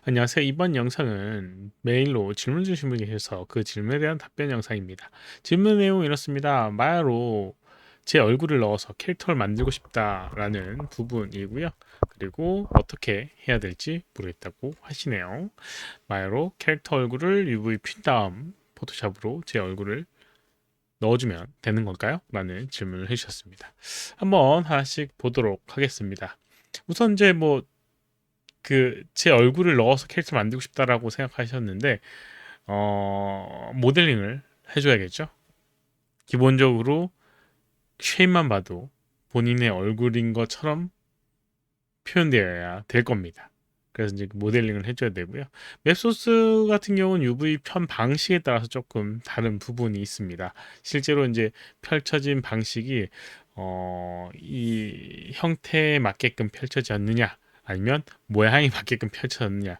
안녕하세요. 이번 영상은 메일로 질문 주신 분이 계셔서 그 질문에 대한 답변 영상입니다. 질문 내용은 이렇습니다. 마야로 제 얼굴을 넣어서 캐릭터를 만들고 싶다라는 부분이고요. 그리고 어떻게 해야 될지 모르겠다고 하시네요. 마야로 캐릭터 얼굴을 UV 핀 다음 포토샵으로 제 얼굴을 넣어주면 되는 걸까요? 라는 질문을 해주셨습니다. 한번 하나씩 보도록 하겠습니다. 우선 이제 제 얼굴을 넣어서 캐릭터 만들고 싶다라고 생각하셨는데 모델링을 해줘야겠죠. 기본적으로 쉐입만 봐도 본인의 얼굴인 것처럼 표현되어야 될 겁니다. 그래서 이제 모델링을 해줘야 되고요. 맵소스 같은 경우는 UV 편 방식에 따라서 조금 다른 부분이 있습니다. 실제로 이제 펼쳐진 방식이 이 형태에 맞게끔 펼쳐지 않느냐, 아니면 모양이 맞게끔 펼쳐졌느냐,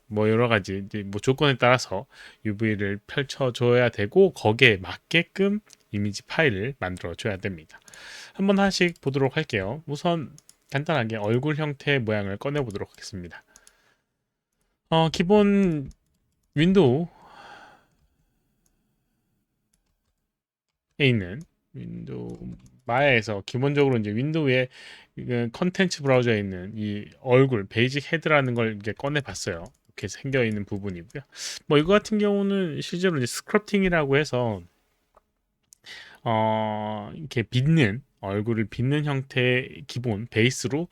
뭐 여러 가지 이제 뭐 조건에 따라서 UV를 펼쳐줘야 되고 거기에 맞게끔 이미지 파일을 만들어 줘야 됩니다. 한번 하나씩 보도록 할게요. 우선 간단하게 얼굴 형태의 모양을 꺼내 보도록 하겠습니다. 기본 윈도우에 있는 윈도우 마야에서 기본적으로 이제 윈도우에 컨텐츠 브라우저에 있는 이 얼굴 베이직 헤드라는 걸 이제 꺼내 봤어요. 이렇게 생겨 있는 부분이고요. 뭐 이거 같은 경우는 실제로 이제 스크럽팅이라고 해서 이렇게 빗는 얼굴을 빗는 형태의 기본 베이스로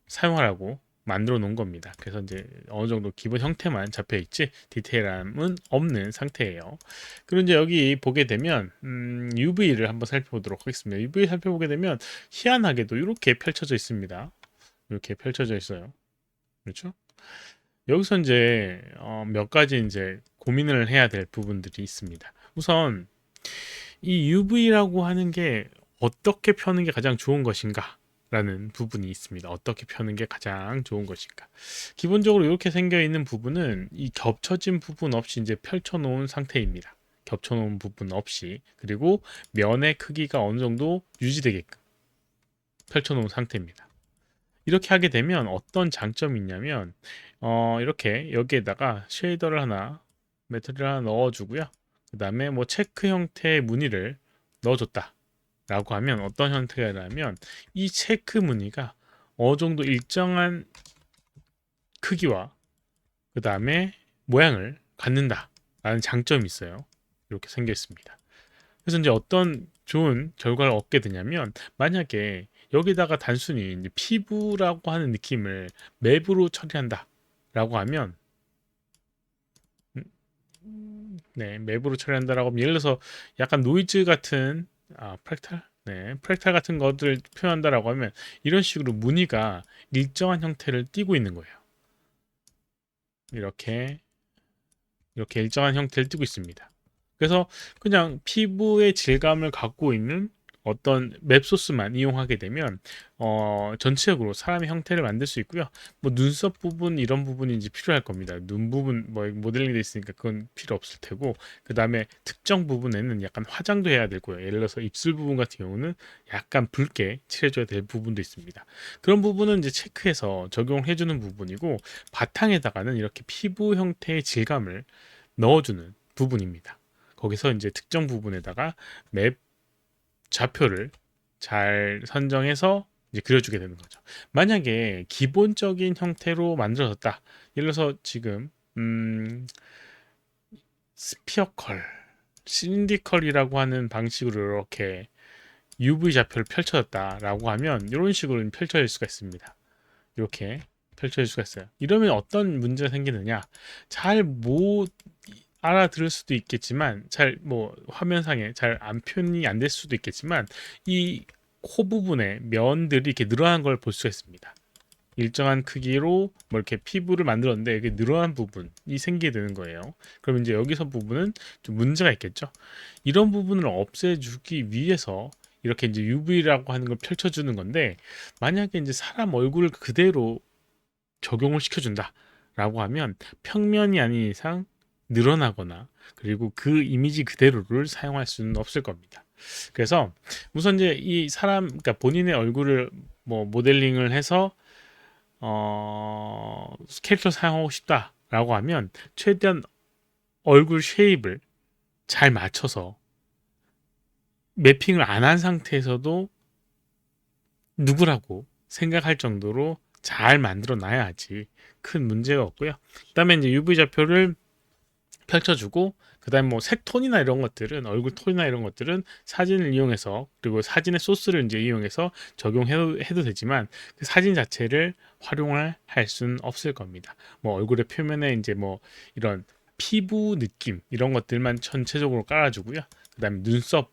사용하라고 만들어 놓은 겁니다. 그래서 이제 어느 정도 기본 형태만 잡혀 있지 디테일함은 없는 상태예요. 그리고 이제 여기 보게 되면 UV를 한번 살펴보도록 하겠습니다. UV 살펴보게 되면 희한하게도 이렇게 펼쳐져 있습니다. 이렇게 펼쳐져 있어요. 그렇죠? 여기서 이제 몇 가지 이제 고민을 해야 될 부분들이 있습니다. 우선 이 UV라고 하는 게 어떻게 펴는 게 가장 좋은 것인가? 라는 부분이 있습니다. 어떻게 펴는 게 가장 좋은 것인가? 기본적으로 이렇게 생겨 있는 부분은 이 겹쳐진 부분 없이 이제 펼쳐 놓은 상태입니다. 겹쳐 놓은 부분 없이, 그리고 면의 크기가 어느 정도 유지되게끔 펼쳐 놓은 상태입니다. 이렇게 하게 되면 어떤 장점이 있냐면 이렇게 여기에다가 쉐이더를 하나, 매트를 하나 넣어주고요. 그 다음에 뭐 체크 형태의 무늬를 넣어줬다 라고 하면 어떤 형태냐면 이 체크 무늬가 어느 정도 일정한 크기와 그 다음에 모양을 갖는다 라는 장점이 있어요. 이렇게 생겨 있습니다. 그래서 이제 어떤 좋은 결과를 얻게 되냐면, 만약에 여기다가 단순히 이제 피부라고 하는 느낌을 맵으로 처리한다 라고 하면, 네, 맵으로 처리한다라고 하면, 예를 들어서 약간 노이즈 같은, 프랙탈? 네, 프랙탈 같은 것들을 표현한다라고 하면, 이런 식으로 무늬가 일정한 형태를 띠고 있는 거예요. 이렇게, 이렇게 일정한 형태를 띠고 있습니다. 그래서 그냥 피부의 질감을 갖고 있는 어떤 맵소스만 이용하게 되면 전체적으로 사람의 형태를 만들 수 있고요. 뭐 눈썹 부분 이런 부분이 이제 필요할 겁니다. 눈 부분 뭐 모델링 돼 있으니까 그건 필요 없을 테고, 그 다음에 특정 부분에는 약간 화장도 해야 되고요. 예를 들어서 입술 부분 같은 경우는 약간 붉게 칠해줘야 될 부분도 있습니다. 그런 부분은 이제 체크해서 적용해 주는 부분이고, 바탕에다가는 이렇게 피부 형태의 질감을 넣어주는 부분입니다. 거기서 이제 특정 부분에다가 맵 좌표를 잘 선정해서 이제 그려주게 되는 거죠. 만약에 기본적인 형태로 만들어졌다. 예를 들어서 지금 스피어컬, 신디컬이라고 하는 방식으로 이렇게 UV 좌표를 펼쳐졌다라고 하면 이런 식으로 펼쳐질 수가 있습니다. 이렇게 펼쳐질 수가 있어요. 이러면 어떤 문제가 생기느냐? 잘 못 알아들을 수도 있겠지만, 잘 뭐 화면상에 잘 안 표현이 안 될 수도 있겠지만, 이 코 부분에 면들이 이렇게 늘어난 걸 볼 수가 있습니다. 일정한 크기로 뭐 이렇게 피부를 만들었는데 이게 늘어난 부분이 생기게 되는 거예요. 그럼 이제 여기서 부분은 좀 문제가 있겠죠. 이런 부분을 없애주기 위해서 이렇게 이제 UV라고 하는 걸 펼쳐주는 건데, 만약에 이제 사람 얼굴을 그대로 적용을 시켜준다라고 하면 평면이 아닌 이상 늘어나거나, 그리고 그 이미지 그대로를 사용할 수는 없을 겁니다. 그래서 우선 이제 이 사람, 그러니까 본인의 얼굴을 뭐 모델링을 해서 캐릭터 사용하고 싶다라고 하면 최대한 얼굴 쉐입을 잘 맞춰서 매핑을 안 한 상태에서도 누구라고 생각할 정도로 잘 만들어 놔야지 큰 문제가 없고요. 그다음에 이제 UV 좌표를 펼쳐주고, 그다음에 뭐 색톤이나 이런 것들은, 얼굴 톤이나 이런 것들은 사진을 이용해서, 그리고 사진의 소스를 이제 이용해서 적용해도 되지만 그 사진 자체를 활용을 할 수는 없을 겁니다. 뭐 얼굴의 표면에 이제 뭐 이런 피부 느낌 이런 것들만 전체적으로 깔아주고요. 그다음에 눈썹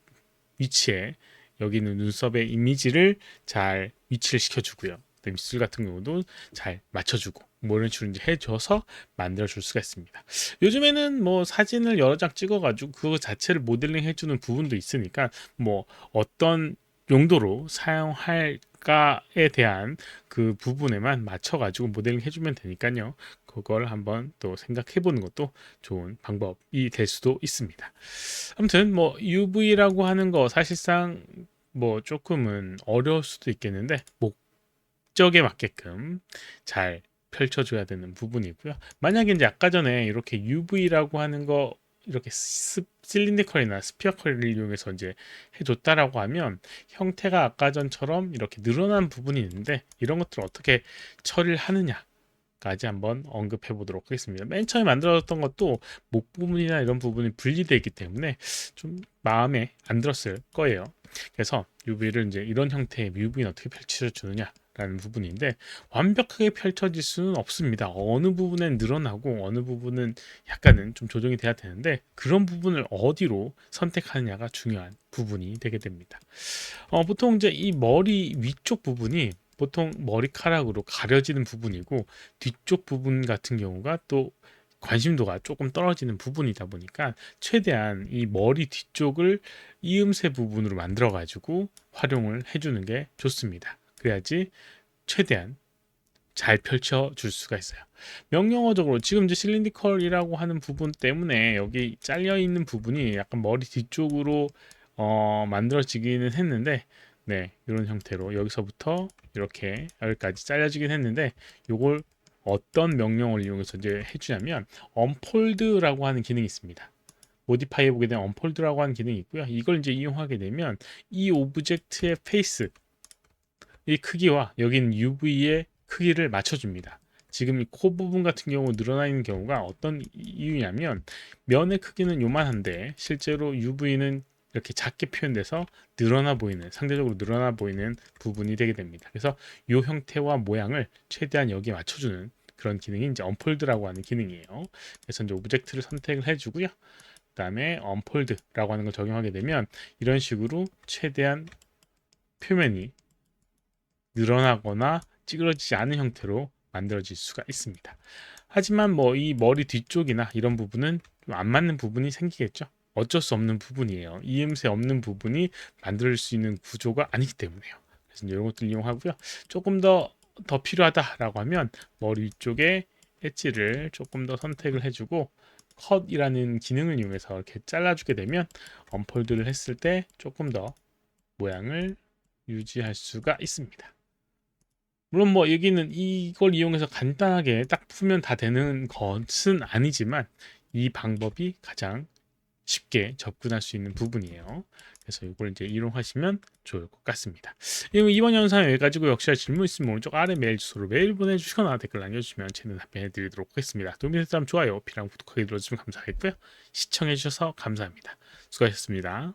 위치에, 여기는 눈썹의 이미지를 잘 위치를 시켜주고요. 입술 같은 경우도 잘 맞춰주고 뭐 이런 식으로 이제 해줘서 만들어줄 수가 있습니다. 요즘에는 뭐 사진을 여러 장 찍어가지고 그거 자체를 모델링 해주는 부분도 있으니까 뭐 어떤 용도로 사용할까에 대한 그 부분에만 맞춰가지고 모델링 해주면 되니까요. 그걸 한번 또 생각해보는 것도 좋은 방법이 될 수도 있습니다. 아무튼 뭐 UV라고 하는 거 사실상 뭐 조금은 어려울 수도 있겠는데 목적에 맞게끔 잘 펼쳐줘야 되는 부분이고요. 만약에 이제 아까 전에 이렇게 UV라고 하는 거 이렇게 실린디컬이나 스피어컬을 이용해서 이제 해줬다라고 하면 형태가 아까 전처럼 이렇게 늘어난 부분이 있는데 이런 것들을 어떻게 처리를 하느냐 까지 한번 언급해 보도록 하겠습니다. 맨 처음에 만들어졌던 것도 목 부분이나 이런 부분이 분리되어 있기 때문에 좀 마음에 안 들었을 거예요. 그래서 UV를 이제 이런 형태의 UV는 어떻게 펼쳐 주느냐 라는 부분인데, 완벽하게 펼쳐질 수는 없습니다. 어느 부분은 늘어나고 어느 부분은 약간은 좀 조정이 돼야 되는데, 그런 부분을 어디로 선택하느냐가 중요한 부분이 되게 됩니다. 보통 이제 이 머리 위쪽 부분이 보통 머리카락으로 가려지는 부분이고, 뒤쪽 부분 같은 경우가 또 관심도가 조금 떨어지는 부분이다 보니까 최대한 이 머리 뒤쪽을 이음새 부분으로 만들어 가지고 활용을 해주는 게 좋습니다. 그래야지 최대한 잘 펼쳐줄 수가 있어요. 명령어적으로 지금 이제 실린디컬이라고 하는 부분 때문에 여기 잘려 있는 부분이 약간 머리 뒤쪽으로 만들어지기는 했는데, 네, 이런 형태로 여기서부터 이렇게 여기까지 잘려지긴 했는데, 요걸 어떤 명령어를 이용해서 이제 해주냐면 언폴드라고 하는 기능이 있습니다. 모디파이 해보게 되면 언폴드라고 하는 기능이 있고요. 이걸 이제 이용하게 되면 이 오브젝트의 페이스, 이 크기와 여기는 UV의 크기를 맞춰줍니다. 지금 이 코 부분 같은 경우 늘어나 있는 경우가 어떤 이유냐면, 면의 크기는 요만한데 실제로 UV는 이렇게 작게 표현돼서 늘어나 보이는, 상대적으로 늘어나 보이는 부분이 되게 됩니다. 그래서 이 형태와 모양을 최대한 여기에 맞춰주는 그런 기능이 이제 언폴드라고 하는 기능이에요. 그래서 이제 오브젝트를 선택을 해주고요. 그다음에 언폴드라고 하는 걸 적용하게 되면 이런 식으로 최대한 표면이 늘어나거나 찌그러지지 않은 형태로 만들어질 수가 있습니다. 하지만 뭐 이 머리 뒤쪽이나 이런 부분은 좀 안 맞는 부분이 생기겠죠. 어쩔 수 없는 부분이에요. 이음새 없는 부분이 만들 수 있는 구조가 아니기 때문에요. 그래서 이런 것들 이용하고요. 조금 더 필요하다라고 하면 머리 쪽에 엣지를 조금 더 선택을 해주고 컷이라는 기능을 이용해서 이렇게 잘라주게 되면 언폴드를 했을 때 조금 더 모양을 유지할 수가 있습니다. 물론 뭐 여기는 이걸 이용해서 간단하게 딱 풀면 다 되는 것은 아니지만 이 방법이 가장 쉽게 접근할 수 있는 부분이에요. 그래서 이걸 이제 이용하시면 좋을 것 같습니다. 이번 영상 여기까지고, 역시 질문 있으면 오른쪽 아래 메일 주소로 메일 보내주시거나 댓글 남겨주시면 제는 답변해 드리도록 하겠습니다. 도움이 됐다면 좋아요, 비랑 구독하기 눌러주시면 감사하겠고요. 시청해주셔서 감사합니다. 수고하셨습니다.